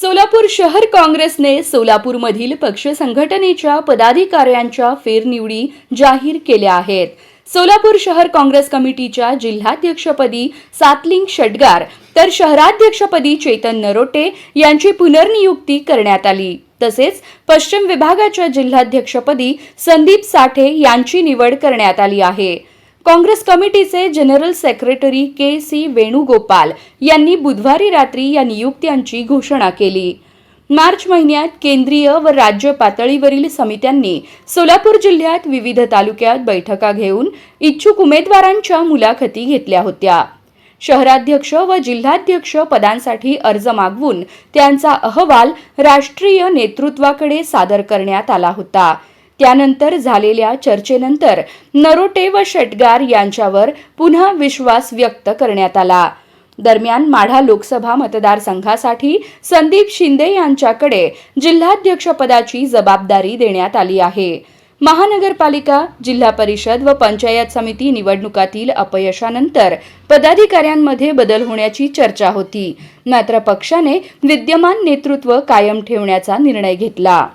सोलापूर शहर काँग्रेसने सोलापूरमधील पक्ष संघटनेच्या पदाधिकाऱ्यांच्या फेरनिवडी जाहीर केल्या आहेत। सोलापूर शहर काँग्रेस कमिटीच्या जिल्हाध्यक्षपदी सातलिंग शटगार तर शहराध्यक्षपदी चेतन नरोटे यांची पुनर्नियुक्ती करण्यात आली। तसेच पश्चिम विभागाच्या जिल्हाध्यक्षपदी संदीप साठे यांची निवड करण्यात आली आहे। काँग्रेस कमिटीचे जनरल सेक्रेटरी के.सी. वेणुगोपाल यांनी बुधवारी रात्री या नियुक्त्यांची घोषणा केली। मार्च महिन्यात केंद्रीय व राज्य पातळीवरील समित्यांनी सोलापूर जिल्ह्यात विविध तालुक्यात बैठका घेऊन इच्छुक उमेदवारांच्या मुलाखती घेतल्या होत्या। शहराध्यक्ष व जिल्हाध्यक्ष पदांसाठी अर्ज मागवून त्यांचा अहवाल राष्ट्रीय नेतृत्वाकडे सादर करण्यात आला होता। त्यानंतर झालेल्या चर्चेनंतर नरोटे व शटगार यांच्यावर पुन्हा विश्वास व्यक्त करण्यात आला। दरम्यान माढा लोकसभा मतदारसंघासाठी संदीप शिंदे यांच्याकडे जिल्हाध्यक्षपदाची जबाबदारी देण्यात आली आहे। महानगरपालिका, जिल्हा परिषद व पंचायत समिती निवडणुकातील अपयशानंतर पदाधिकाऱ्यांमध्ये बदल होण्याची चर्चा होती, मात्र पक्षाने विद्यमान नेतृत्व कायम ठेवण्याचा निर्णय घेतला।